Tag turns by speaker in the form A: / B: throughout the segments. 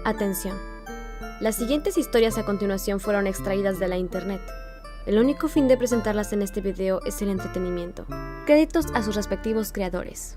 A: Atención. Las siguientes historias a continuación fueron extraídas de la internet. El único fin de presentarlas en este video es el entretenimiento. Créditos a sus respectivos creadores.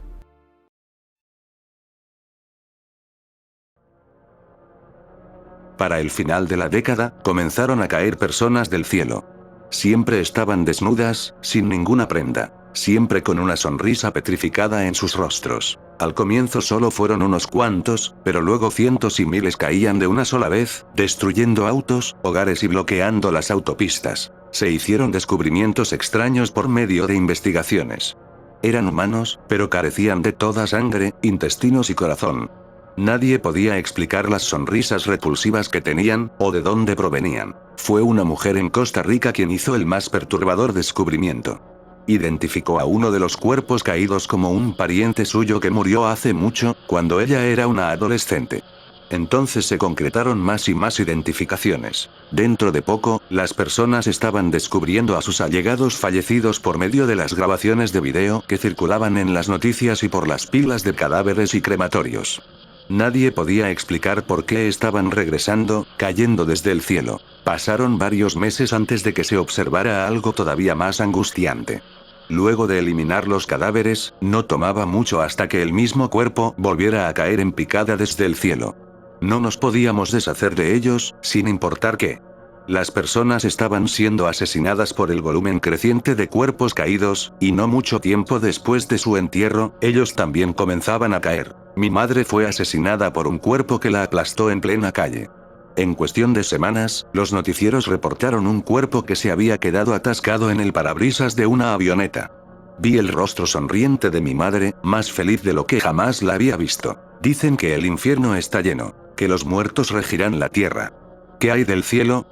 B: Para el final de la década, comenzaron a caer personas del cielo. Siempre estaban desnudas, sin ninguna prenda, siempre con una sonrisa petrificada en sus rostros. Al comienzo solo fueron unos cuantos, pero luego cientos y miles caían de una sola vez, destruyendo autos, hogares y bloqueando las autopistas. Se hicieron descubrimientos extraños por medio de investigaciones. Eran humanos, pero carecían de toda sangre, intestinos y corazón. Nadie podía explicar las sonrisas repulsivas que tenían, o de dónde provenían. Fue una mujer en Costa Rica quien hizo el más perturbador descubrimiento. Identificó a uno de los cuerpos caídos como un pariente suyo que murió hace mucho, cuando ella era una adolescente. Entonces se concretaron más y más identificaciones. Dentro de poco, las personas estaban descubriendo a sus allegados fallecidos por medio de las grabaciones de video que circulaban en las noticias y por las pilas de cadáveres y crematorios. Nadie podía explicar por qué estaban regresando, cayendo desde el cielo. Pasaron varios meses antes de que se observara algo todavía más angustiante. Luego de eliminar los cadáveres, no tomaba mucho hasta que el mismo cuerpo volviera a caer en picada desde el cielo. No nos podíamos deshacer de ellos, sin importar qué. Las personas estaban siendo asesinadas por el volumen creciente de cuerpos caídos, y no mucho tiempo después de su entierro, ellos también comenzaban a caer. Mi madre fue asesinada por un cuerpo que la aplastó en plena calle. En cuestión de semanas, los noticieros reportaron un cuerpo que se había quedado atascado en el parabrisas de una avioneta. Vi el rostro sonriente de mi madre, más feliz de lo que jamás la había visto. Dicen que el infierno está lleno, que los muertos regirán la tierra. ¿Qué hay del cielo?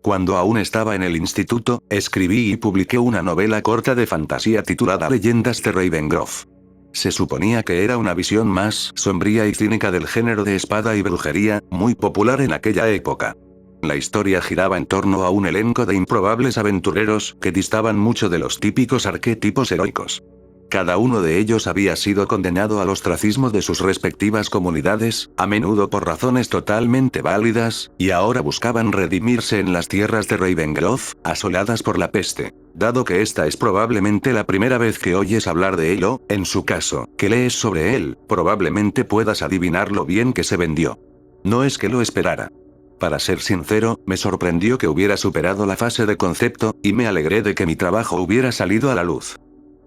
B: Cuando aún estaba en el instituto, escribí y publiqué una novela corta de fantasía titulada Leyendas de Ravengrove. Se suponía que era una visión más sombría y cínica del género de espada y brujería, muy popular en aquella época. La historia giraba en torno a un elenco de improbables aventureros que distaban mucho de los típicos arquetipos heroicos. Cada uno de ellos había sido condenado al ostracismo de sus respectivas comunidades, a menudo por razones totalmente válidas, y ahora buscaban redimirse en las tierras de Ravengrove, asoladas por la peste. Dado que esta es probablemente la primera vez que oyes hablar de él o, en su caso, que lees sobre él, probablemente puedas adivinar lo bien que se vendió. No es que lo esperara. Para ser sincero, me sorprendió que hubiera superado la fase de concepto, y me alegré de que mi trabajo hubiera salido a la luz.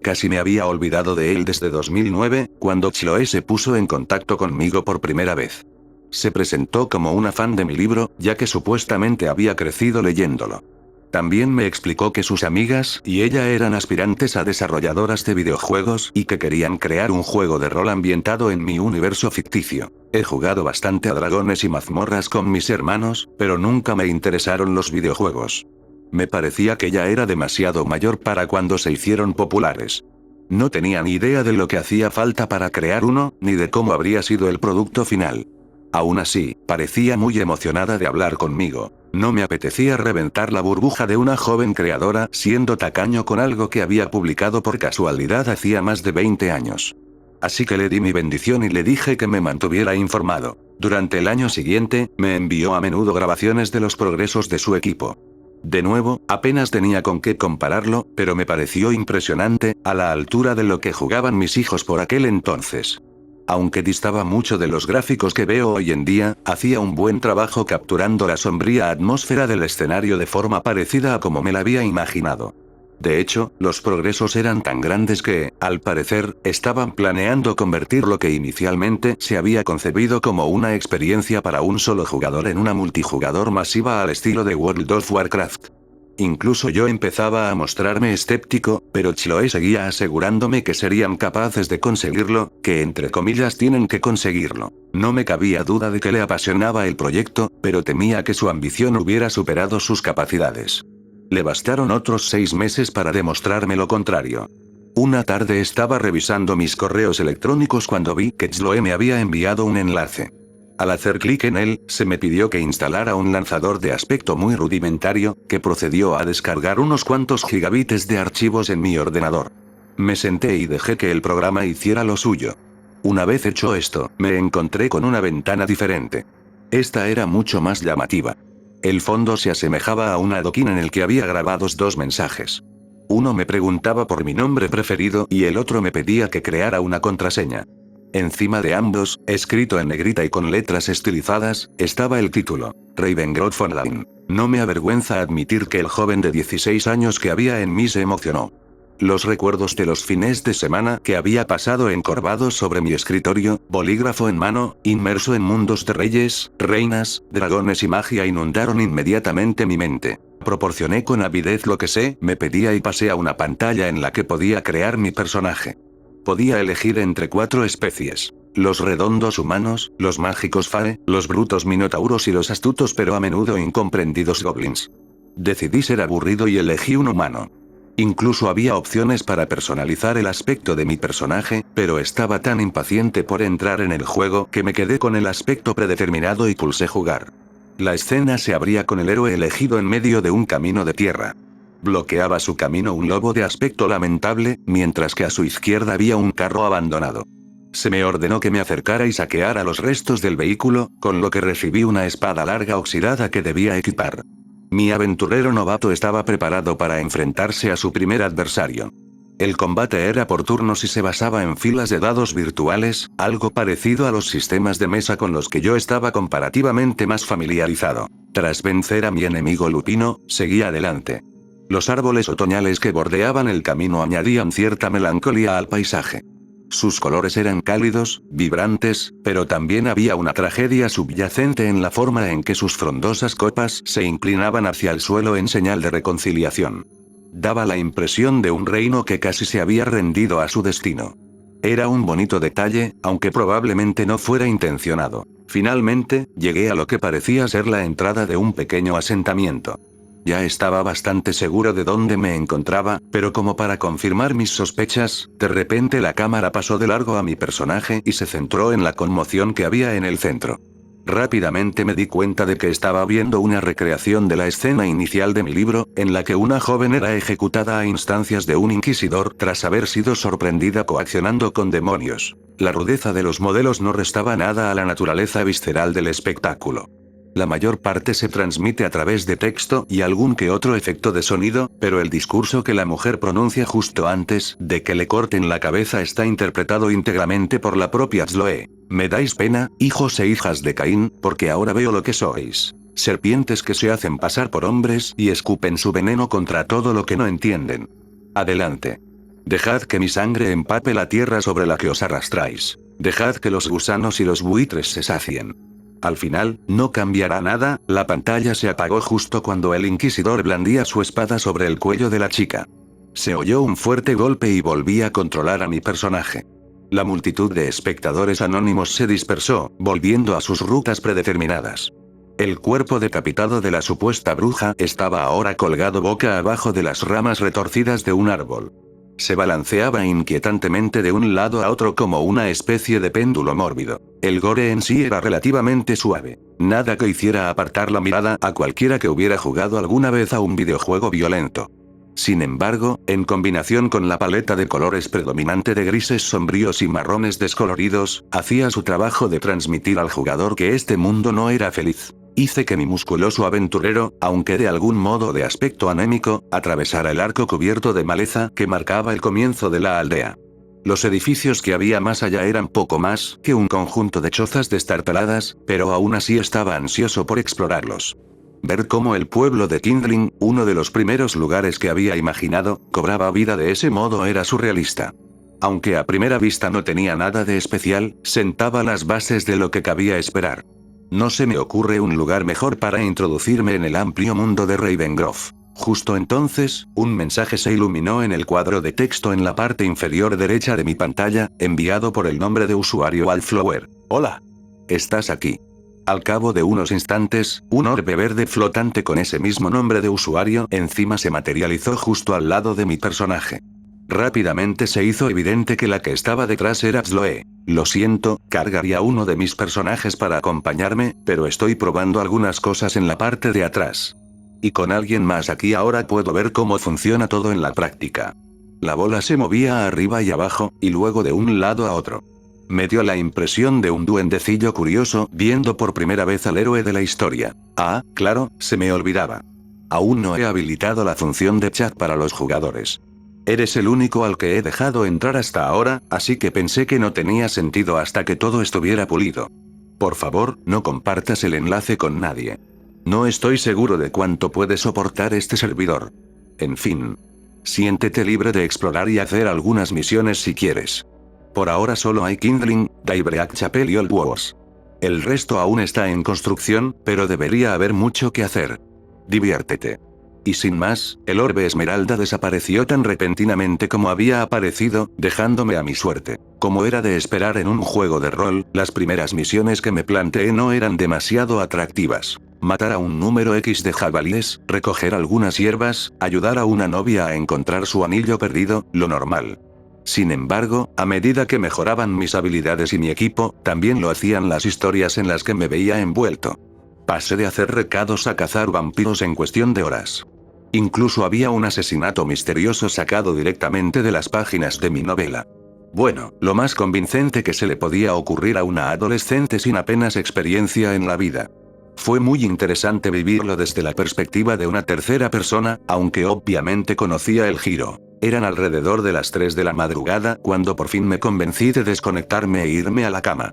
B: Casi me había olvidado de él desde 2009, cuando Chloe se puso en contacto conmigo por primera vez. Se presentó como una fan de mi libro, ya que supuestamente había crecido leyéndolo. También me explicó que sus amigas y ella eran aspirantes a desarrolladoras de videojuegos y que querían crear un juego de rol ambientado en mi universo ficticio. He jugado bastante a dragones y mazmorras con mis hermanos, pero nunca me interesaron los videojuegos. Me parecía que ya era demasiado mayor para cuando se hicieron populares. No tenía ni idea de lo que hacía falta para crear uno, ni de cómo habría sido el producto final. Aún así, parecía muy emocionada de hablar conmigo. No me apetecía reventar la burbuja de una joven creadora siendo tacaño con algo que había publicado por casualidad hacía más de 20 años. Así que le di mi bendición y le dije que me mantuviera informado. Durante el año siguiente, me envió a menudo grabaciones de los progresos de su equipo. De nuevo, apenas tenía con qué compararlo, pero me pareció impresionante, a la altura de lo que jugaban mis hijos por aquel entonces. Aunque distaba mucho de los gráficos que veo hoy en día, hacía un buen trabajo capturando la sombría atmósfera del escenario de forma parecida a como me la había imaginado. De hecho, los progresos eran tan grandes que, al parecer, estaban planeando convertir lo que inicialmente se había concebido como una experiencia para un solo jugador en una multijugador masiva al estilo de World of Warcraft. Incluso yo empezaba a mostrarme escéptico, pero Chloe seguía asegurándome que serían capaces de conseguirlo, que entre comillas tienen que conseguirlo. No me cabía duda de que le apasionaba el proyecto, pero temía que su ambición hubiera superado sus capacidades. Le bastaron otros 6 meses para demostrarme lo contrario. Una tarde estaba revisando mis correos electrónicos cuando vi que Chloe me había enviado un enlace. Al hacer clic en él, se me pidió que instalara un lanzador de aspecto muy rudimentario, que procedió a descargar unos cuantos gigabytes de archivos en mi ordenador. Me senté y dejé que el programa hiciera lo suyo. Una vez hecho esto, me encontré con una ventana diferente. Esta era mucho más llamativa. El fondo se asemejaba a un adoquín en el que había grabados 2 mensajes. Uno me preguntaba por mi nombre preferido y el otro me pedía que creara una contraseña. Encima de ambos, escrito en negrita y con letras estilizadas, estaba el título: Ravengroft Online. No me avergüenza admitir que el joven de 16 años que había en mí se emocionó. Los recuerdos de los fines de semana que había pasado encorvados sobre mi escritorio, bolígrafo en mano, inmerso en mundos de reyes, reinas, dragones y magia inundaron inmediatamente mi mente. Proporcioné con avidez lo que me pedía y pasé a una pantalla en la que podía crear mi personaje. Podía elegir entre 4 especies: los redondos humanos, los mágicos fae, los brutos minotauros y los astutos pero a menudo incomprendidos goblins. Decidí ser aburrido y elegí un humano. Incluso había opciones para personalizar el aspecto de mi personaje, pero estaba tan impaciente por entrar en el juego que me quedé con el aspecto predeterminado y pulsé jugar. La escena se abría con el héroe elegido en medio de un camino de tierra. Bloqueaba su camino un lobo de aspecto lamentable, mientras que a su izquierda había un carro abandonado. Se me ordenó que me acercara y saqueara los restos del vehículo, con lo que recibí una espada larga oxidada que debía equipar. Mi aventurero novato estaba preparado para enfrentarse a su primer adversario. El combate era por turnos y se basaba en filas de dados virtuales, algo parecido a los sistemas de mesa con los que yo estaba comparativamente más familiarizado. Tras vencer a mi enemigo Lupino, seguí adelante. Los árboles otoñales que bordeaban el camino añadían cierta melancolía al paisaje. Sus colores eran cálidos, vibrantes, pero también había una tragedia subyacente en la forma en que sus frondosas copas se inclinaban hacia el suelo en señal de reconciliación. Daba la impresión de un reino que casi se había rendido a su destino. Era un bonito detalle, aunque probablemente no fuera intencionado. Finalmente, llegué a lo que parecía ser la entrada de un pequeño asentamiento. Ya estaba bastante seguro de dónde me encontraba, pero como para confirmar mis sospechas, de repente la cámara pasó de largo a mi personaje y se centró en la conmoción que había en el centro. Rápidamente me di cuenta de que estaba viendo una recreación de la escena inicial de mi libro, en la que una joven era ejecutada a instancias de un inquisidor tras haber sido sorprendida coaccionando con demonios. La rudeza de los modelos no restaba nada a la naturaleza visceral del espectáculo. La mayor parte se transmite a través de texto y algún que otro efecto de sonido, pero el discurso que la mujer pronuncia justo antes de que le corten la cabeza está interpretado íntegramente por la propia Chloe. Me dais pena, hijos e hijas de Caín, porque ahora veo lo que sois. Serpientes que se hacen pasar por hombres y escupen su veneno contra todo lo que no entienden. Adelante. Dejad que mi sangre empape la tierra sobre la que os arrastráis. Dejad que los gusanos y los buitres se sacien. Al final, no cambiará nada. La pantalla se apagó justo cuando el inquisidor blandía su espada sobre el cuello de la chica. Se oyó un fuerte golpe y volví a controlar a mi personaje. La multitud de espectadores anónimos se dispersó, volviendo a sus rutas predeterminadas. El cuerpo decapitado de la supuesta bruja estaba ahora colgado boca abajo de las ramas retorcidas de un árbol. Se balanceaba inquietantemente de un lado a otro como una especie de péndulo mórbido. El gore en sí era relativamente suave. Nada que hiciera apartar la mirada a cualquiera que hubiera jugado alguna vez a un videojuego violento. Sin embargo, en combinación con la paleta de colores predominante de grises sombríos y marrones descoloridos, hacía su trabajo de transmitir al jugador que este mundo no era feliz. Hice que mi musculoso aventurero, aunque de algún modo de aspecto anémico, atravesara el arco cubierto de maleza que marcaba el comienzo de la aldea. Los edificios que había más allá eran poco más que un conjunto de chozas destartaladas, pero aún así estaba ansioso por explorarlos. Ver cómo el pueblo de Kindling, uno de los primeros lugares que había imaginado, cobraba vida de ese modo era surrealista. Aunque a primera vista no tenía nada de especial, sentaba las bases de lo que cabía esperar. No se me ocurre un lugar mejor para introducirme en el amplio mundo de Ravengrove. Justo entonces, un mensaje se iluminó en el cuadro de texto en la parte inferior derecha de mi pantalla, enviado por el nombre de usuario Alflower. Hola. ¿Estás aquí? Al cabo de unos instantes, un orbe verde flotante con ese mismo nombre de usuario encima se materializó justo al lado de mi personaje. Rápidamente se hizo evidente que la que estaba detrás era Sloe. Lo siento, cargaría uno de mis personajes para acompañarme, pero estoy probando algunas cosas en la parte de atrás. Y con alguien más aquí ahora puedo ver cómo funciona todo en la práctica. La bola se movía arriba y abajo, y luego de un lado a otro. Me dio la impresión de un duendecillo curioso viendo por primera vez al héroe de la historia. Ah, claro, se me olvidaba. Aún no he habilitado la función de chat para los jugadores. Eres el único al que he dejado entrar hasta ahora, así que pensé que no tenía sentido hasta que todo estuviera pulido. Por favor, no compartas el enlace con nadie. No estoy seguro de cuánto puede soportar este servidor. En fin. Siéntete libre de explorar y hacer algunas misiones si quieres. Por ahora solo hay Kindling, Daybreak Chapel y Old Wars. El resto aún está en construcción, pero debería haber mucho que hacer. Diviértete. Y sin más, el orbe esmeralda desapareció tan repentinamente como había aparecido, dejándome a mi suerte. Como era de esperar en un juego de rol, las primeras misiones que me planteé no eran demasiado atractivas. Matar a un número X de jabalíes, recoger algunas hierbas, ayudar a una novia a encontrar su anillo perdido, lo normal. Sin embargo, a medida que mejoraban mis habilidades y mi equipo, también lo hacían las historias en las que me veía envuelto. Pasé de hacer recados a cazar vampiros en cuestión de horas. Incluso había un asesinato misterioso sacado directamente de las páginas de mi novela. Bueno, lo más convincente que se le podía ocurrir a una adolescente sin apenas experiencia en la vida. Fue muy interesante vivirlo desde la perspectiva de una tercera persona, aunque obviamente conocía el giro. Eran alrededor de las 3 de la madrugada cuando por fin me convencí de desconectarme e irme a la cama.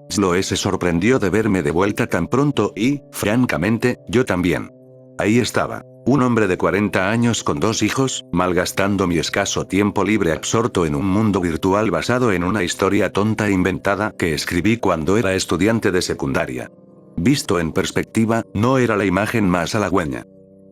B: Sloe se sorprendió de verme de vuelta tan pronto y, francamente, yo también. Ahí estaba. Un hombre de 40 años con 2 hijos, malgastando mi escaso tiempo libre absorto en un mundo virtual basado en una historia tonta e inventada que escribí cuando era estudiante de secundaria. Visto en perspectiva, no era la imagen más halagüeña.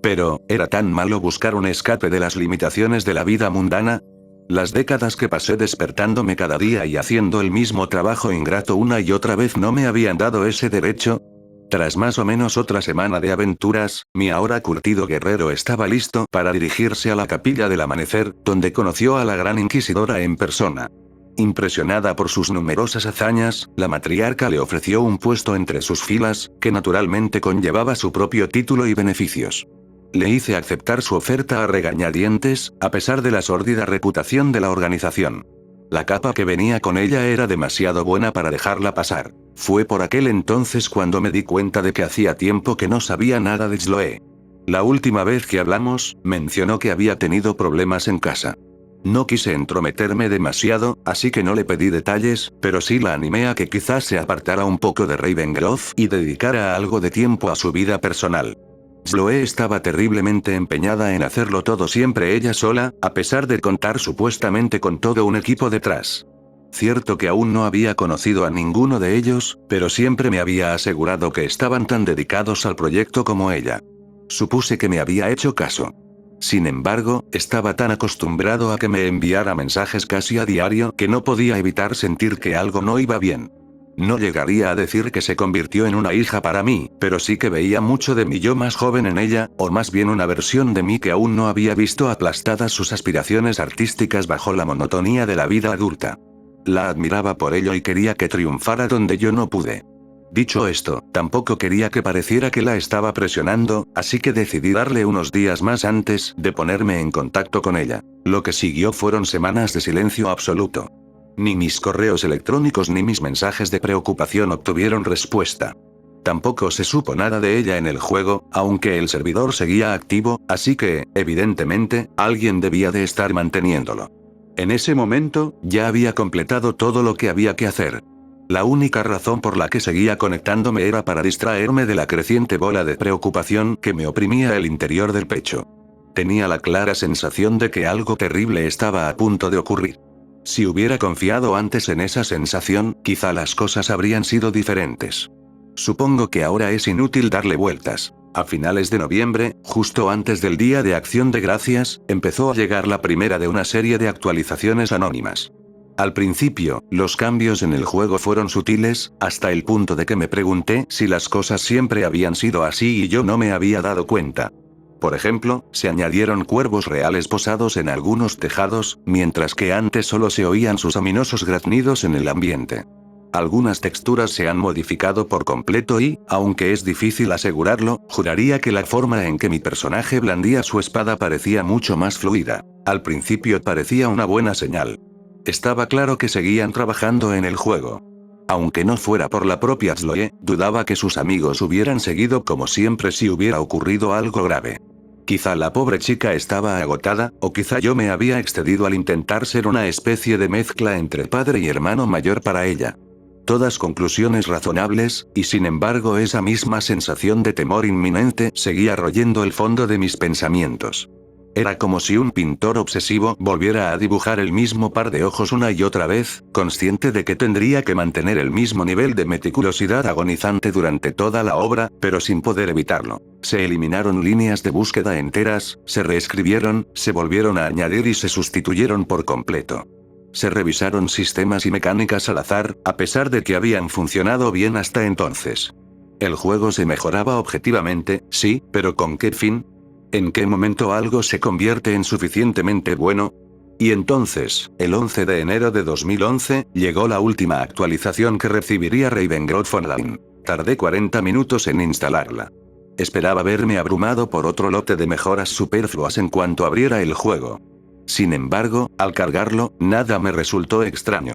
B: Pero, ¿era tan malo buscar un escape de las limitaciones de la vida mundana? Las décadas que pasé despertándome cada día y haciendo el mismo trabajo ingrato una y otra vez no me habían dado ese derecho. Tras más o menos otra semana de aventuras, mi ahora curtido guerrero estaba listo para dirigirse a la capilla del amanecer, donde conoció a la gran inquisidora en persona. Impresionada por sus numerosas hazañas, la matriarca le ofreció un puesto entre sus filas, que naturalmente conllevaba su propio título y beneficios. Le hice aceptar su oferta a regañadientes, a pesar de la sórdida reputación de la organización. La capa que venía con ella era demasiado buena para dejarla pasar. Fue por aquel entonces cuando me di cuenta de que hacía tiempo que no sabía nada de Sloe. La última vez que hablamos, mencionó que había tenido problemas en casa. No quise entrometerme demasiado, así que no le pedí detalles, pero sí la animé a que quizás se apartara un poco de Ravengrove y dedicara algo de tiempo a su vida personal. Sloe estaba terriblemente empeñada en hacerlo todo siempre ella sola, a pesar de contar supuestamente con todo un equipo detrás. Cierto que aún no había conocido a ninguno de ellos, pero siempre me había asegurado que estaban tan dedicados al proyecto como ella. Supuse que me había hecho caso. Sin embargo, estaba tan acostumbrado a que me enviara mensajes casi a diario que no podía evitar sentir que algo no iba bien. No llegaría a decir que se convirtió en una hija para mí, pero sí que veía mucho de mi yo más joven en ella, o más bien una versión de mí que aún no había visto aplastadas sus aspiraciones artísticas bajo la monotonía de la vida adulta. La admiraba por ello y quería que triunfara donde yo no pude. Dicho esto, tampoco quería que pareciera que la estaba presionando, así que decidí darle unos días más antes de ponerme en contacto con ella. Lo que siguió fueron semanas de silencio absoluto. Ni mis correos electrónicos ni mis mensajes de preocupación obtuvieron respuesta. Tampoco se supo nada de ella en el juego, aunque el servidor seguía activo, así que, evidentemente, alguien debía de estar manteniéndolo. En ese momento, ya había completado todo lo que había que hacer. La única razón por la que seguía conectándome era para distraerme de la creciente bola de preocupación que me oprimía el interior del pecho. Tenía la clara sensación de que algo terrible estaba a punto de ocurrir. Si hubiera confiado antes en esa sensación, quizá las cosas habrían sido diferentes. Supongo que ahora es inútil darle vueltas. A finales de noviembre, justo antes del Día de Acción de Gracias, empezó a llegar la primera de una serie de actualizaciones anónimas. Al principio, los cambios en el juego fueron sutiles, hasta el punto de que me pregunté si las cosas siempre habían sido así y yo no me había dado cuenta. Por ejemplo, se añadieron cuervos reales posados en algunos tejados, mientras que antes solo se oían sus ominosos graznidos en el ambiente. Algunas texturas se han modificado por completo y, aunque es difícil asegurarlo, juraría que la forma en que mi personaje blandía su espada parecía mucho más fluida. Al principio parecía una buena señal. Estaba claro que seguían trabajando en el juego. Aunque no fuera por la propia Chloe, dudaba que sus amigos hubieran seguido como siempre si hubiera ocurrido algo grave. Quizá la pobre chica estaba agotada, o quizá yo me había excedido al intentar ser una especie de mezcla entre padre y hermano mayor para ella. Todas conclusiones razonables, y sin embargo esa misma sensación de temor inminente seguía royendo el fondo de mis pensamientos. Era como si un pintor obsesivo volviera a dibujar el mismo par de ojos una y otra vez, consciente de que tendría que mantener el mismo nivel de meticulosidad agonizante durante toda la obra, pero sin poder evitarlo. Se eliminaron líneas de búsqueda enteras, se reescribieron, se volvieron a añadir y se sustituyeron por completo. Se revisaron sistemas y mecánicas al azar, a pesar de que habían funcionado bien hasta entonces. El juego se mejoraba objetivamente, sí, pero ¿con qué fin? ¿En qué momento algo se convierte en suficientemente bueno? Y entonces, el 11 de enero de 2011, llegó la última actualización que recibiría Ravengroft Online. Tardé 40 minutos en instalarla. Esperaba verme abrumado por otro lote de mejoras superfluas en cuanto abriera el juego. Sin embargo, al cargarlo, nada me resultó extraño.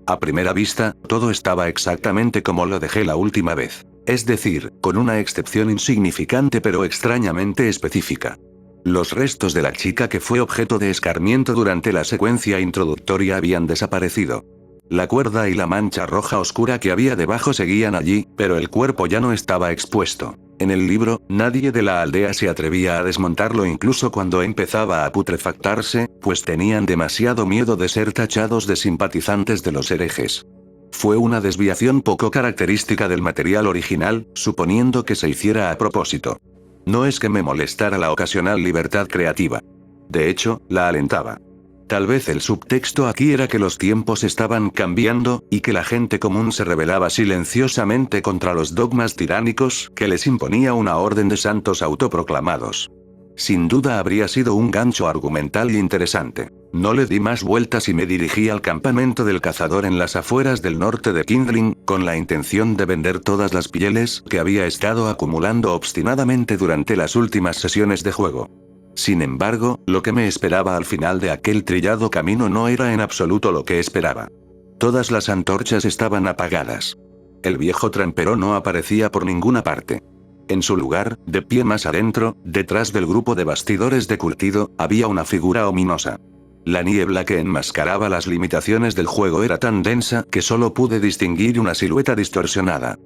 B: A primera vista, todo estaba exactamente como lo dejé la última vez. Es decir, con una excepción insignificante pero extrañamente específica. Los restos de la chica que fue objeto de escarmiento durante la secuencia introductoria habían desaparecido. La cuerda y la mancha roja oscura que había debajo seguían allí, pero el cuerpo ya no estaba expuesto. En el libro, nadie de la aldea se atrevía a desmontarlo incluso cuando empezaba a putrefactarse, pues tenían demasiado miedo de ser tachados de simpatizantes de los herejes. Fue una desviación poco característica del material original, suponiendo que se hiciera a propósito. No es que me molestara la ocasional libertad creativa. De hecho, la alentaba. Tal vez el subtexto aquí era que los tiempos estaban cambiando, y que la gente común se rebelaba silenciosamente contra los dogmas tiránicos que les imponía una orden de santos autoproclamados. Sin duda habría sido un gancho argumental interesante. No le di más vueltas y me dirigí al campamento del cazador en las afueras del norte de Kindling, con la intención de vender todas las pieles que había estado acumulando obstinadamente durante las últimas sesiones de juego. Sin embargo, lo que me esperaba al final de aquel trillado camino no era en absoluto lo que esperaba. Todas las antorchas estaban apagadas. El viejo trampero no aparecía por ninguna parte. En su lugar, de pie más adentro, detrás del grupo de bastidores de curtido, había una figura ominosa. La niebla que enmascaraba las limitaciones del juego era tan densa que solo pude distinguir una silueta distorsionada.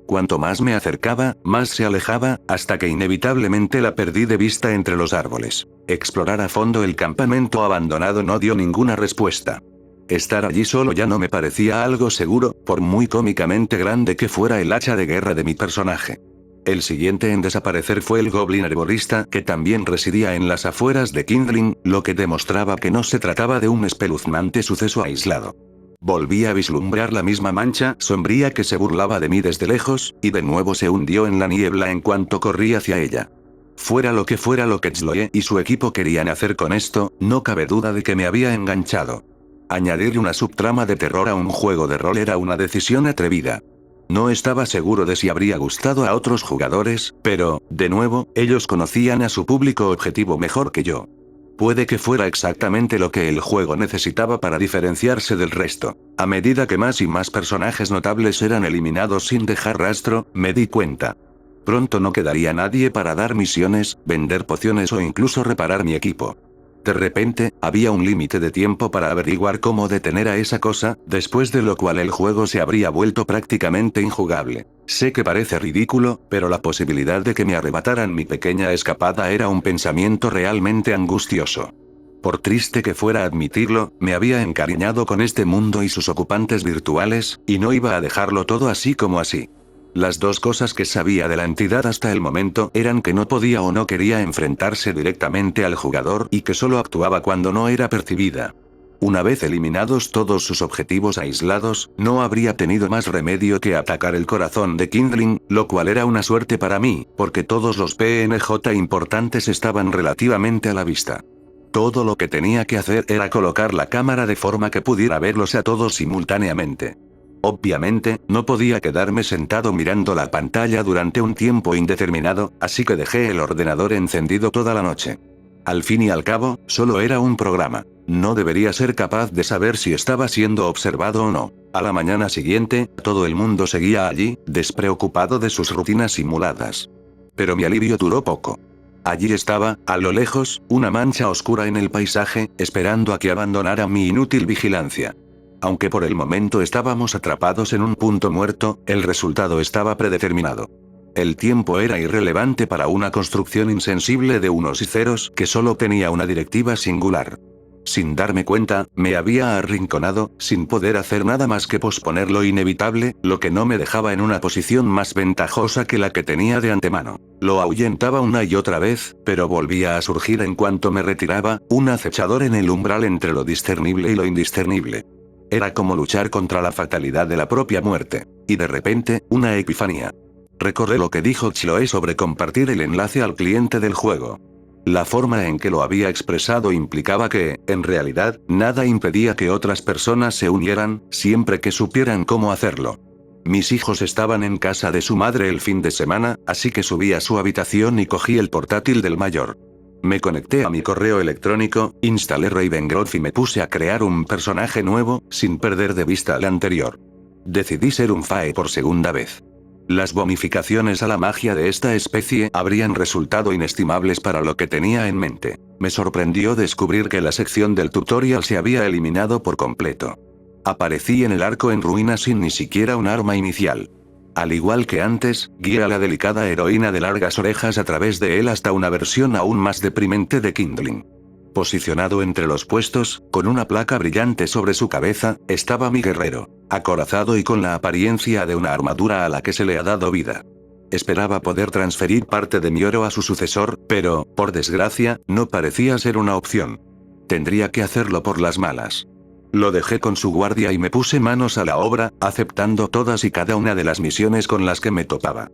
B: Cuanto más me acercaba, más se alejaba, hasta que inevitablemente la perdí de vista entre los árboles. Explorar a fondo el campamento abandonado no dio ninguna respuesta. Estar allí solo ya no me parecía algo seguro, por muy cómicamente grande que fuera el hacha de guerra de mi personaje. El siguiente en desaparecer fue el goblin herborista que también residía en las afueras de Kindling, lo que demostraba que no se trataba de un espeluznante suceso aislado. Volví a vislumbrar la misma mancha sombría que se burlaba de mí desde lejos, y de nuevo se hundió en la niebla en cuanto corrí hacia ella. Fuera lo que Chloe y su equipo querían hacer con esto, no cabe duda de que me había enganchado. Añadir una subtrama de terror a un juego de rol era una decisión atrevida. No estaba seguro de si habría gustado a otros jugadores, pero, de nuevo, ellos conocían a su público objetivo mejor que yo. Puede que fuera exactamente lo que el juego necesitaba para diferenciarse del resto. A medida que más y más personajes notables eran eliminados sin dejar rastro, me di cuenta. Pronto no quedaría nadie para dar misiones, vender pociones o incluso reparar mi equipo. De repente, había un límite de tiempo para averiguar cómo detener a esa cosa, después de lo cual el juego se habría vuelto prácticamente injugable. Sé que parece ridículo, pero la posibilidad de que me arrebataran mi pequeña escapada era un pensamiento realmente angustioso. Por triste que fuera admitirlo, me había encariñado con este mundo y sus ocupantes virtuales, y no iba a dejarlo todo así como así. Las dos cosas que sabía de la entidad hasta el momento eran que no podía o no quería enfrentarse directamente al jugador y que solo actuaba cuando no era percibida. Una vez eliminados todos sus objetivos aislados, no habría tenido más remedio que atacar el corazón de Kindling, lo cual era una suerte para mí, porque todos los PNJ importantes estaban relativamente a la vista. Todo lo que tenía que hacer era colocar la cámara de forma que pudiera verlos a todos simultáneamente. Obviamente, no podía quedarme sentado mirando la pantalla durante un tiempo indeterminado, así que dejé el ordenador encendido toda la noche. Al fin y al cabo, solo era un programa. No debería ser capaz de saber si estaba siendo observado o no. A la mañana siguiente, todo el mundo seguía allí, despreocupado de sus rutinas simuladas. Pero mi alivio duró poco. Allí estaba, a lo lejos, una mancha oscura en el paisaje, esperando a que abandonara mi inútil vigilancia. Aunque por el momento estábamos atrapados en un punto muerto, el resultado estaba predeterminado. El tiempo era irrelevante para una construcción insensible de unos y ceros que solo tenía una directiva singular. Sin darme cuenta, me había arrinconado, sin poder hacer nada más que posponer lo inevitable, lo que no me dejaba en una posición más ventajosa que la que tenía de antemano. Lo ahuyentaba una y otra vez, pero volvía a surgir en cuanto me retiraba, un acechador en el umbral entre lo discernible y lo indiscernible. Era como luchar contra la fatalidad de la propia muerte. Y de repente, una epifanía. Recordé lo que dijo Chloe sobre compartir el enlace al cliente del juego. La forma en que lo había expresado implicaba que, en realidad, nada impedía que otras personas se unieran, siempre que supieran cómo hacerlo. Mis hijos estaban en casa de su madre el fin de semana, así que subí a su habitación y cogí el portátil del mayor. Me conecté a mi correo electrónico, instalé Ravengroff y me puse a crear un personaje nuevo, sin perder de vista al anterior. Decidí ser un Fae por segunda vez. Las bonificaciones a la magia de esta especie habrían resultado inestimables para lo que tenía en mente. Me sorprendió descubrir que la sección del tutorial se había eliminado por completo. Aparecí en el arco en ruinas sin ni siquiera un arma inicial. Al igual que antes, guié a la delicada heroína de largas orejas a través de él hasta una versión aún más deprimente de Kindling. Posicionado entre los puestos, con una placa brillante sobre su cabeza, estaba mi guerrero, acorazado y con la apariencia de una armadura a la que se le ha dado vida. Esperaba poder transferir parte de mi oro a su sucesor, pero, por desgracia, no parecía ser una opción. Tendría que hacerlo por las malas. Lo dejé con su guardia y me puse manos a la obra, aceptando todas y cada una de las misiones con las que me topaba.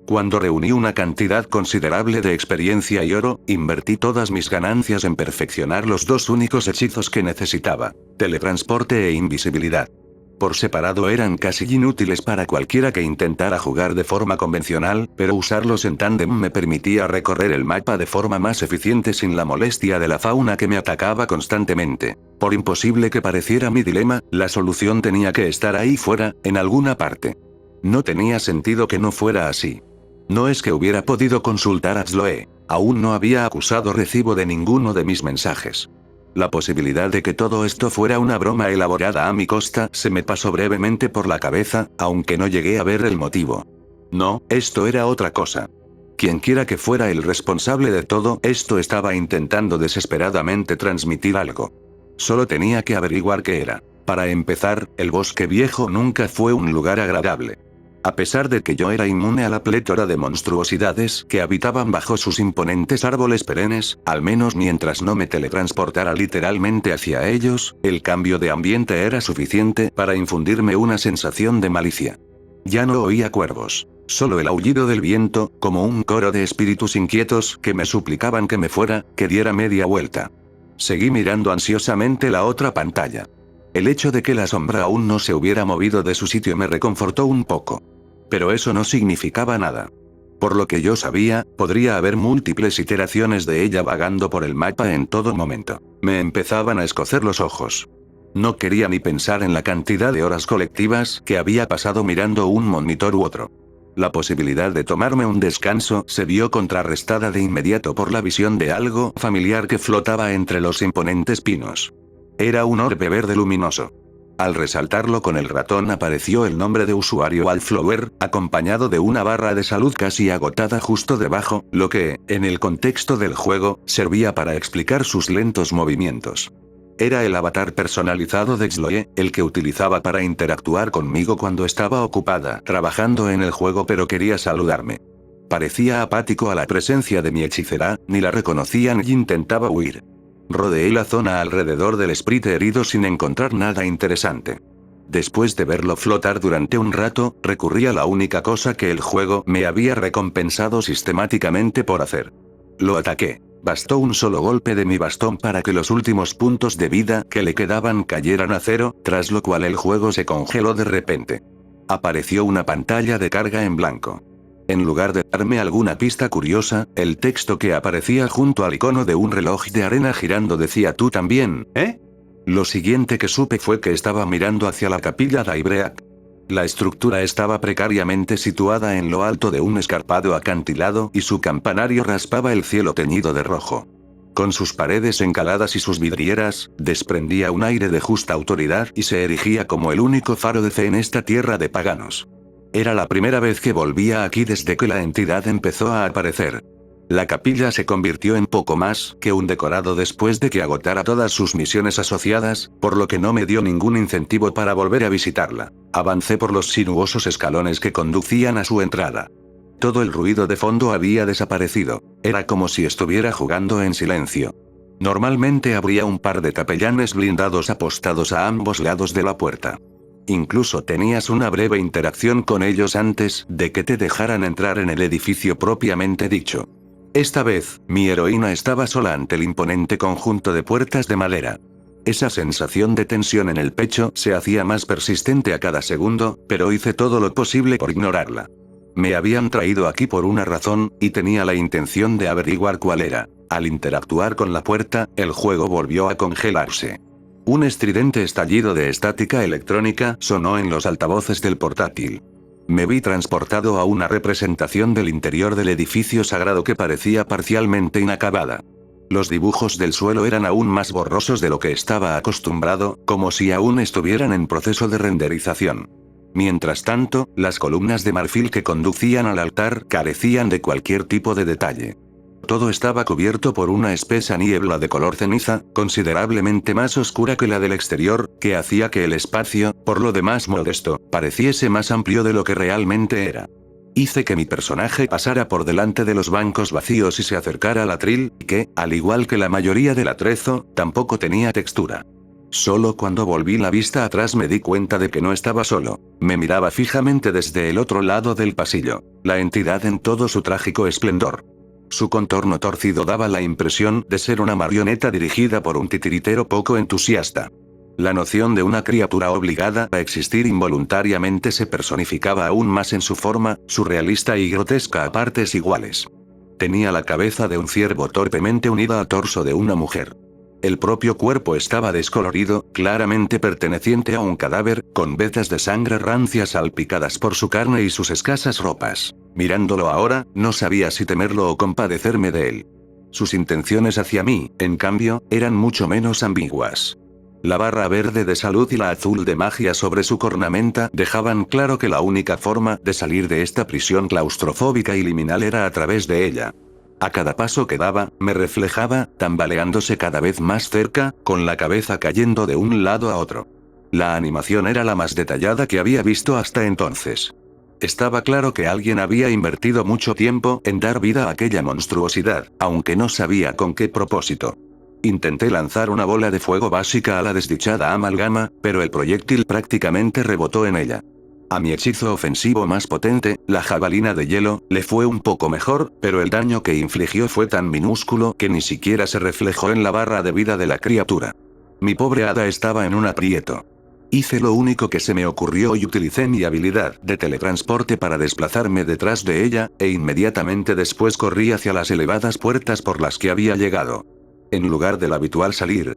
B: Cuando reuní una cantidad considerable de experiencia y oro, invertí todas mis ganancias en perfeccionar los dos únicos hechizos que necesitaba: teletransporte e invisibilidad. Por separado eran casi inútiles para cualquiera que intentara jugar de forma convencional, pero usarlos en tándem me permitía recorrer el mapa de forma más eficiente sin la molestia de la fauna que me atacaba constantemente. Por imposible que pareciera mi dilema, la solución tenía que estar ahí fuera, en alguna parte. No tenía sentido que no fuera así. No es que hubiera podido consultar a Chloe, aún no había acusado recibo de ninguno de mis mensajes. La posibilidad de que todo esto fuera una broma elaborada a mi costa se me pasó brevemente por la cabeza, aunque no llegué a ver el motivo. No, esto era otra cosa. Quienquiera que fuera el responsable de todo esto estaba intentando desesperadamente transmitir algo. Solo tenía que averiguar qué era. Para empezar, el bosque viejo nunca fue un lugar agradable. A pesar de que yo era inmune a la plétora de monstruosidades que habitaban bajo sus imponentes árboles perennes, al menos mientras no me teletransportara literalmente hacia ellos, el cambio de ambiente era suficiente para infundirme una sensación de malicia. Ya no oía cuervos, solo el aullido del viento, como un coro de espíritus inquietos que me suplicaban que me fuera, que diera media vuelta. Seguí mirando ansiosamente la otra pantalla. El hecho de que la sombra aún no se hubiera movido de su sitio me reconfortó un poco. Pero eso no significaba nada. Por lo que yo sabía, podría haber múltiples iteraciones de ella vagando por el mapa en todo momento. Me empezaban a escocer los ojos. No quería ni pensar en la cantidad de horas colectivas que había pasado mirando un monitor u otro. La posibilidad de tomarme un descanso se vio contrarrestada de inmediato por la visión de algo familiar que flotaba entre los imponentes pinos. Era un orbe verde luminoso. Al resaltarlo con el ratón apareció el nombre de usuario Wallflower, acompañado de una barra de salud casi agotada justo debajo, lo que, en el contexto del juego, servía para explicar sus lentos movimientos. Era el avatar personalizado de Xloe, el que utilizaba para interactuar conmigo cuando estaba ocupada trabajando en el juego pero quería saludarme. Parecía apático a la presencia de mi hechicera, ni la reconocía ni intentaba huir. Rodeé la zona alrededor del sprite herido sin encontrar nada interesante. Después de verlo flotar durante un rato, recurrí a la única cosa que el juego me había recompensado sistemáticamente por hacer. Lo ataqué. Bastó un solo golpe de mi bastón para que los últimos puntos de vida que le quedaban cayeran a cero, tras lo cual el juego se congeló de repente. Apareció una pantalla de carga en blanco. En lugar de darme alguna pista curiosa, el texto que aparecía junto al icono de un reloj de arena girando decía «¿Tú también, eh?». Lo siguiente que supe fue que estaba mirando hacia la capilla Daibreak. La estructura estaba precariamente situada en lo alto de un escarpado acantilado y su campanario raspaba el cielo teñido de rojo. Con sus paredes encaladas y sus vidrieras, desprendía un aire de justa autoridad y se erigía como el único faro de fe en esta tierra de paganos. Era la primera vez que volvía aquí desde que la entidad empezó a aparecer. La capilla se convirtió en poco más que un decorado después de que agotara todas sus misiones asociadas, por lo que no me dio ningún incentivo para volver a visitarla. Avancé por los sinuosos escalones que conducían a su entrada. Todo el ruido de fondo había desaparecido. Era como si estuviera jugando en silencio. Normalmente habría un par de capellanes blindados apostados a ambos lados de la puerta. Incluso tenías una breve interacción con ellos antes de que te dejaran entrar en el edificio propiamente dicho. Esta vez, mi heroína estaba sola ante el imponente conjunto de puertas de madera. Esa sensación de tensión en el pecho se hacía más persistente a cada segundo, pero hice todo lo posible por ignorarla. Me habían traído aquí por una razón, y tenía la intención de averiguar cuál era. Al interactuar con la puerta, el juego volvió a congelarse. Un estridente estallido de estática electrónica sonó en los altavoces del portátil. Me vi transportado a una representación del interior del edificio sagrado que parecía parcialmente inacabada. Los dibujos del suelo eran aún más borrosos de lo que estaba acostumbrado, como si aún estuvieran en proceso de renderización. Mientras tanto, las columnas de marfil que conducían al altar carecían de cualquier tipo de detalle. Todo estaba cubierto por una espesa niebla de color ceniza, considerablemente más oscura que la del exterior, que hacía que el espacio, por lo demás modesto, pareciese más amplio de lo que realmente era. Hice que mi personaje pasara por delante de los bancos vacíos y se acercara al atril, que, al igual que la mayoría del atrezo, tampoco tenía textura. Solo cuando volví la vista atrás me di cuenta de que no estaba solo. Me miraba fijamente desde el otro lado del pasillo, la entidad en todo su trágico esplendor. Su contorno torcido daba la impresión de ser una marioneta dirigida por un titiritero poco entusiasta. La noción de una criatura obligada a existir involuntariamente se personificaba aún más en su forma, surrealista y grotesca a partes iguales. Tenía la cabeza de un ciervo torpemente unida al torso de una mujer. El propio cuerpo estaba descolorido, claramente perteneciente a un cadáver, con vetas de sangre rancia salpicadas por su carne y sus escasas ropas. Mirándolo ahora, no sabía si temerlo o compadecerme de él. Sus intenciones hacia mí, en cambio, eran mucho menos ambiguas. La barra verde de salud y la azul de magia sobre su cornamenta dejaban claro que la única forma de salir de esta prisión claustrofóbica y liminal era a través de ella. A cada paso que daba, me reflejaba, tambaleándose cada vez más cerca, con la cabeza cayendo de un lado a otro. La animación era la más detallada que había visto hasta entonces. Estaba claro que alguien había invertido mucho tiempo en dar vida a aquella monstruosidad, aunque no sabía con qué propósito. Intenté lanzar una bola de fuego básica a la desdichada amalgama, pero el proyectil prácticamente rebotó en ella. A mi hechizo ofensivo más potente, la jabalina de hielo, le fue un poco mejor, pero el daño que infligió fue tan minúsculo que ni siquiera se reflejó en la barra de vida de la criatura. Mi pobre hada estaba en un aprieto. Hice lo único que se me ocurrió y utilicé mi habilidad de teletransporte para desplazarme detrás de ella, e inmediatamente después corrí hacia las elevadas puertas por las que había llegado. En lugar del habitual salir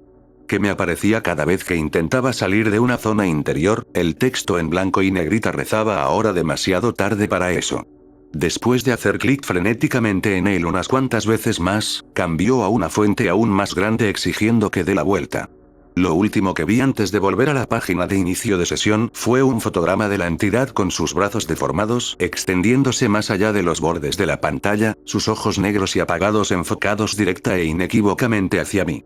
B: que me aparecía cada vez que intentaba salir de una zona interior, el texto en blanco y negrita rezaba ahora demasiado tarde para eso. Después de hacer clic frenéticamente en él unas cuantas veces más, cambió a una fuente aún más grande exigiendo que dé la vuelta. Lo último que vi antes de volver a la página de inicio de sesión fue un fotograma de la entidad con sus brazos deformados, extendiéndose más allá de los bordes de la pantalla, sus ojos negros y apagados enfocados directa e inequívocamente hacia mí.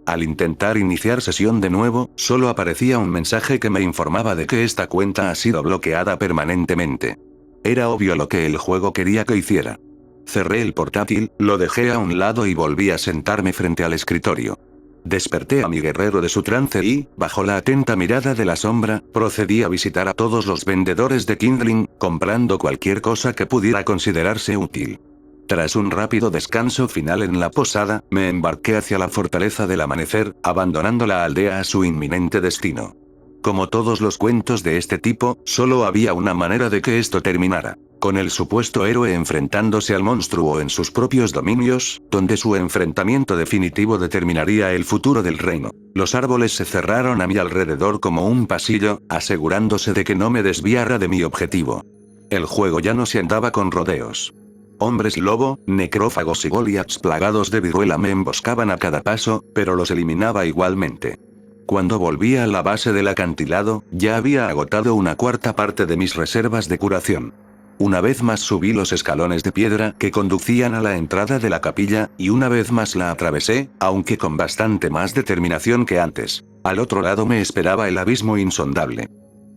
B: Al intentar iniciar sesión de nuevo, solo aparecía un mensaje que me informaba de que esta cuenta ha sido bloqueada permanentemente. Era obvio lo que el juego quería que hiciera. Cerré el portátil, lo dejé a un lado y volví a sentarme frente al escritorio. Desperté a mi guerrero de su trance y, bajo la atenta mirada de la sombra, procedí a visitar a todos los vendedores de Kindling, comprando cualquier cosa que pudiera considerarse útil. Tras un rápido descanso final en la posada, me embarqué hacia la fortaleza del amanecer, abandonando la aldea a su inminente destino. Como todos los cuentos de este tipo, solo había una manera de que esto terminara. Con el supuesto héroe enfrentándose al monstruo en sus propios dominios, donde su enfrentamiento definitivo determinaría el futuro del reino. Los árboles se cerraron a mi alrededor como un pasillo, asegurándose de que no me desviara de mi objetivo. El juego ya no se andaba con rodeos. Hombres lobo, necrófagos y goliaths plagados de viruela me emboscaban a cada paso, pero los eliminaba igualmente. Cuando volví a la base del acantilado, ya había agotado una cuarta parte de mis reservas de curación. Una vez más subí los escalones de piedra que conducían a la entrada de la capilla, y una vez más la atravesé, aunque con bastante más determinación que antes. Al otro lado me esperaba el abismo insondable.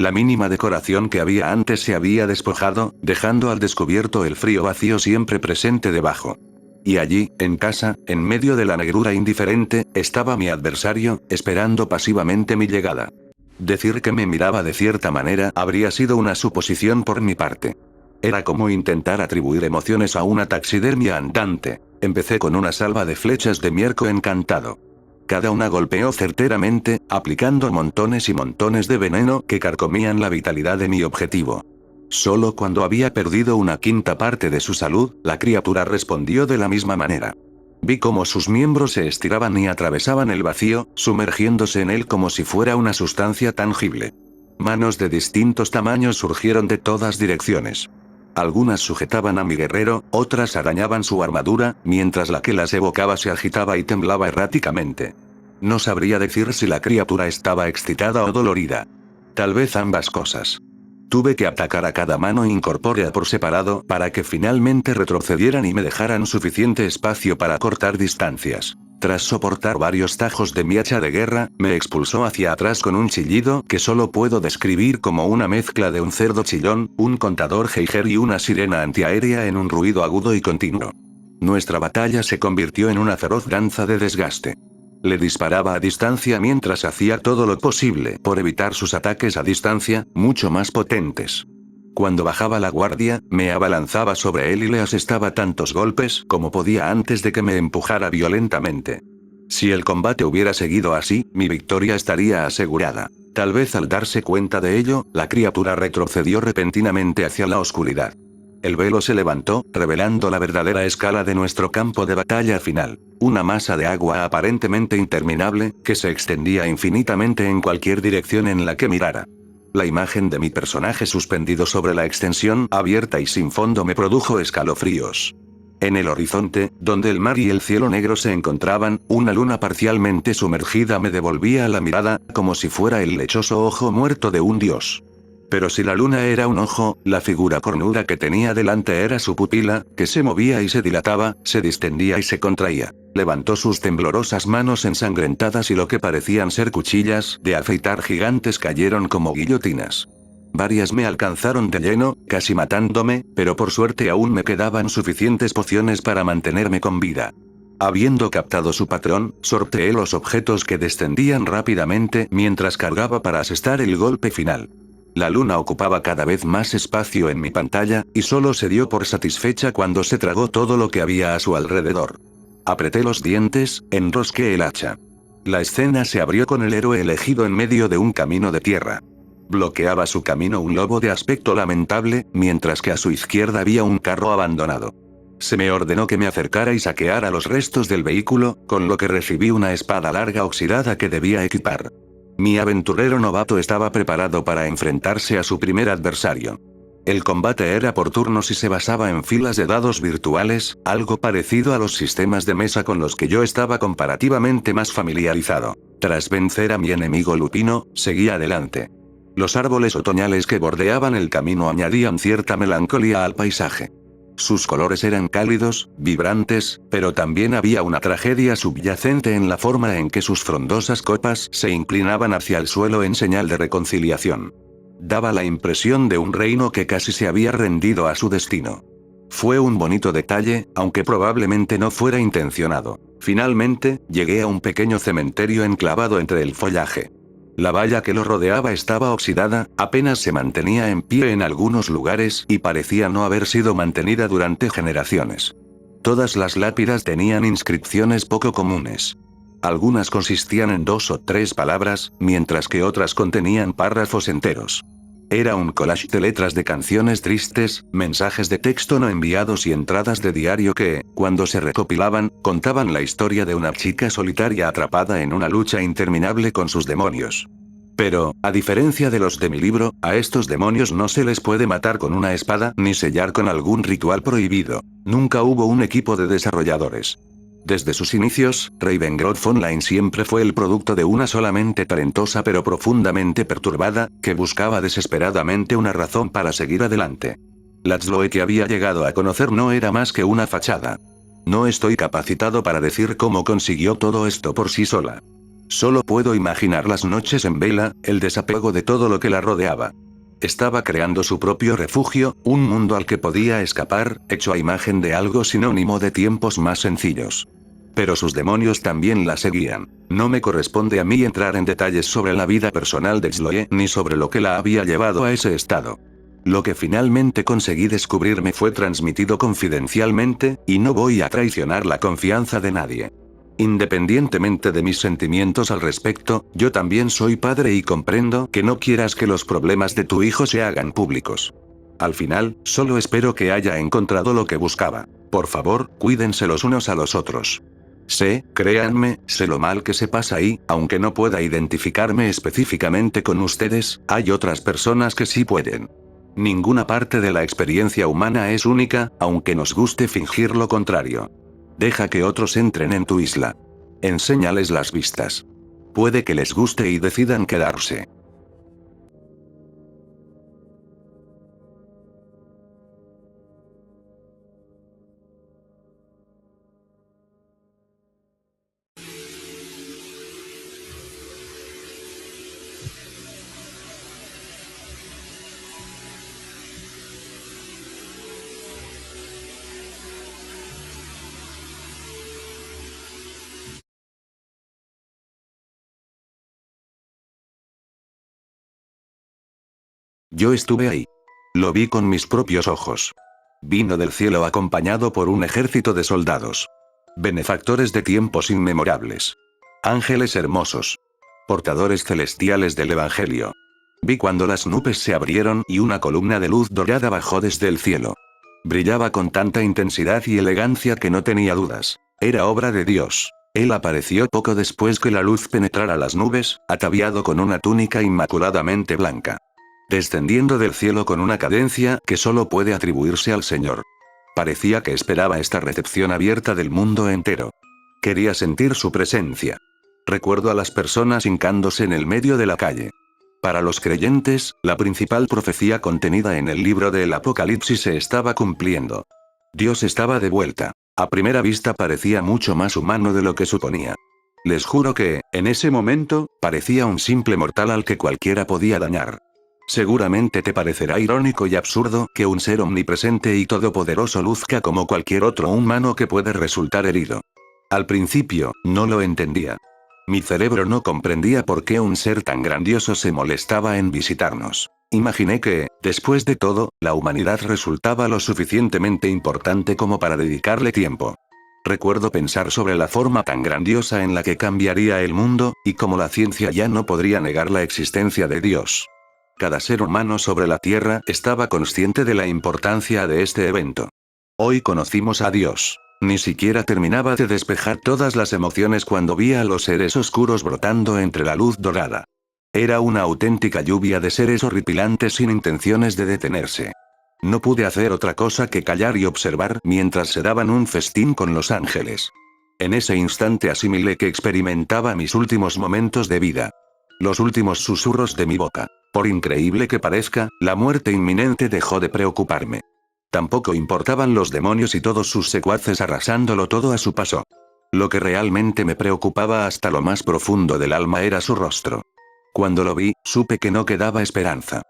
B: La mínima decoración que había antes se había despojado, dejando al descubierto el frío vacío siempre presente debajo. Y allí, en casa, en medio de la negrura indiferente, estaba mi adversario, esperando pasivamente mi llegada. Decir que me miraba de cierta manera habría sido una suposición por mi parte. Era como intentar atribuir emociones a una taxidermia andante. Empecé con una salva de flechas de miércoles encantado. Cada una golpeó certeramente, aplicando montones y montones de veneno que carcomían la vitalidad de mi objetivo. Solo cuando había perdido una quinta parte de su salud, la criatura respondió de la misma manera. Vi cómo sus miembros se estiraban y atravesaban el vacío, sumergiéndose en él como si fuera una sustancia tangible. Manos de distintos tamaños surgieron de todas direcciones. Algunas sujetaban a mi guerrero, otras arañaban su armadura, mientras la que las evocaba se agitaba y temblaba erráticamente. No sabría decir si la criatura estaba excitada o dolorida. Tal vez ambas cosas. Tuve que atacar a cada mano incorpórea por separado para que finalmente retrocedieran y me dejaran suficiente espacio para cortar distancias. Tras soportar varios tajos de mi hacha de guerra, me expulsó hacia atrás con un chillido que solo puedo describir como una mezcla de un cerdo chillón, un contador Geiger y una sirena antiaérea en un ruido agudo y continuo. Nuestra batalla se convirtió en una feroz danza de desgaste. Le disparaba a distancia mientras hacía todo lo posible por evitar sus ataques a distancia, mucho más potentes. Cuando bajaba la guardia, me abalanzaba sobre él y le asestaba tantos golpes como podía antes de que me empujara violentamente. Si el combate hubiera seguido así, mi victoria estaría asegurada. Tal vez al darse cuenta de ello, la criatura retrocedió repentinamente hacia la oscuridad. El velo se levantó, revelando la verdadera escala de nuestro campo de batalla final. Una masa de agua aparentemente interminable, que se extendía infinitamente en cualquier dirección en la que mirara. La imagen de mi personaje suspendido sobre la extensión abierta y sin fondo me produjo escalofríos. En el horizonte, donde el mar y el cielo negro se encontraban, una luna parcialmente sumergida me devolvía la mirada, como si fuera el lechoso ojo muerto de un dios. Pero si la luna era un ojo, la figura cornuda que tenía delante era su pupila, que se movía y se dilataba, se distendía y se contraía. Levantó sus temblorosas manos ensangrentadas y lo que parecían ser cuchillas de afeitar gigantes cayeron como guillotinas. Varias me alcanzaron de lleno, casi matándome, pero por suerte aún me quedaban suficientes pociones para mantenerme con vida. Habiendo captado su patrón, sorteé los objetos que descendían rápidamente mientras cargaba para asestar el golpe final. La luna ocupaba cada vez más espacio en mi pantalla, y solo se dio por satisfecha cuando se tragó todo lo que había a su alrededor. Apreté los dientes, enrosqué el hacha. La escena se abrió con el héroe elegido en medio de un camino de tierra. Bloqueaba su camino un lobo de aspecto lamentable, mientras que a su izquierda había un carro abandonado. Se me ordenó que me acercara y saqueara los restos del vehículo, con lo que recibí una espada larga oxidada que debía equipar. Mi aventurero novato estaba preparado para enfrentarse a su primer adversario. El combate era por turnos y se basaba en filas de dados virtuales, algo parecido a los sistemas de mesa con los que yo estaba comparativamente más familiarizado. Tras vencer a mi enemigo Lupino, seguí adelante. Los árboles otoñales que bordeaban el camino añadían cierta melancolía al paisaje. Sus colores eran cálidos, vibrantes, pero también había una tragedia subyacente en la forma en que sus frondosas copas se inclinaban hacia el suelo en señal de reconciliación. Daba la impresión de un reino que casi se había rendido a su destino. Fue un bonito detalle, aunque probablemente no fuera intencionado. Finalmente, llegué a un pequeño cementerio enclavado entre el follaje. La valla que lo rodeaba estaba oxidada, apenas se mantenía en pie en algunos lugares y parecía no haber sido mantenida durante generaciones. Todas las lápidas tenían inscripciones poco comunes. Algunas consistían en 2 o 3 palabras, mientras que otras contenían párrafos enteros. Era un collage de letras de canciones tristes, mensajes de texto no enviados y entradas de diario que, cuando se recopilaban, contaban la historia de una chica solitaria atrapada en una lucha interminable con sus demonios. Pero, a diferencia de los de mi libro, a estos demonios no se les puede matar con una espada ni sellar con algún ritual prohibido. Nunca hubo un equipo de desarrolladores. Desde sus inicios, Ravengrove Online siempre fue el producto de una sola mente talentosa pero profundamente perturbada, que buscaba desesperadamente una razón para seguir adelante. La Tzloe que había llegado a conocer no era más que una fachada. No estoy capacitado para decir cómo consiguió todo esto por sí sola. Solo puedo imaginar las noches en vela, el desapego de todo lo que la rodeaba. Estaba creando su propio refugio, un mundo al que podía escapar, hecho a imagen de algo sinónimo de tiempos más sencillos. Pero sus demonios también la seguían. No me corresponde a mí entrar en detalles sobre la vida personal de Tzloe, ni sobre lo que la había llevado a ese estado. Lo que finalmente conseguí descubrir me fue transmitido confidencialmente, y no voy a traicionar la confianza de nadie. Independientemente de mis sentimientos al respecto, yo también soy padre y comprendo que no quieras que los problemas de tu hijo se hagan públicos. Al final, solo espero que haya encontrado lo que buscaba. Por favor, cuídense los unos a los otros. Créanme, sé lo mal que se pasa ahí, aunque no pueda identificarme específicamente con ustedes, hay otras personas que sí pueden. Ninguna parte de la experiencia humana es única, aunque nos guste fingir lo contrario. Deja que otros entren en tu isla. Enséñales las vistas. Puede que les guste y decidan quedarse. Yo estuve ahí. Lo vi con mis propios ojos. Vino del cielo acompañado por un ejército de soldados. Benefactores de tiempos inmemorables. Ángeles hermosos. Portadores celestiales del Evangelio. Vi cuando las nubes se abrieron y una columna de luz dorada bajó desde el cielo. Brillaba con tanta intensidad y elegancia que no tenía dudas. Era obra de Dios. Él apareció poco después que la luz penetrara las nubes, ataviado con una túnica inmaculadamente blanca. Descendiendo del cielo con una cadencia que solo puede atribuirse al Señor. Parecía que esperaba esta recepción abierta del mundo entero. Quería sentir su presencia. Recuerdo a las personas hincándose en el medio de la calle. Para los creyentes, la principal profecía contenida en el libro del Apocalipsis se estaba cumpliendo. Dios estaba de vuelta. A primera vista parecía mucho más humano de lo que suponía. Les juro que, en ese momento, parecía un simple mortal al que cualquiera podía dañar. Seguramente te parecerá irónico y absurdo que un ser omnipresente y todopoderoso luzca como cualquier otro humano que puede resultar herido. Al principio, no lo entendía. Mi cerebro no comprendía por qué un ser tan grandioso se molestaba en visitarnos. Imaginé que, después de todo, la humanidad resultaba lo suficientemente importante como para dedicarle tiempo. Recuerdo pensar sobre la forma tan grandiosa en la que cambiaría el mundo, y cómo la ciencia ya no podría negar la existencia de Dios. Cada ser humano sobre la Tierra estaba consciente de la importancia de este evento. Hoy conocimos a Dios. Ni siquiera terminaba de despejar todas las emociones cuando vi a los seres oscuros brotando entre la luz dorada. Era una auténtica lluvia de seres horripilantes sin intenciones de detenerse. No pude hacer otra cosa que callar y observar mientras se daban un festín con los ángeles. En ese instante asimilé que experimentaba mis últimos momentos de vida. Los últimos susurros de mi boca. Por increíble que parezca, la muerte inminente dejó de preocuparme. Tampoco importaban los demonios y todos sus secuaces arrasándolo todo a su paso. Lo que realmente me preocupaba hasta lo más profundo del alma era su rostro. Cuando lo vi, supe que no quedaba esperanza.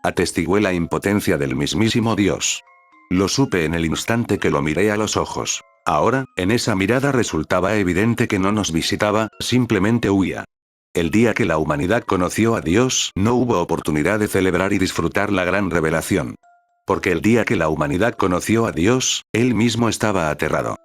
B: Atestigué la impotencia del mismísimo Dios. Lo supe en el instante que lo miré a los ojos. Ahora, en esa mirada resultaba evidente que no nos visitaba, simplemente huía. El día que la humanidad conoció a Dios, no hubo oportunidad de celebrar y disfrutar la gran revelación. Porque el día que la humanidad conoció a Dios, Él mismo estaba aterrado.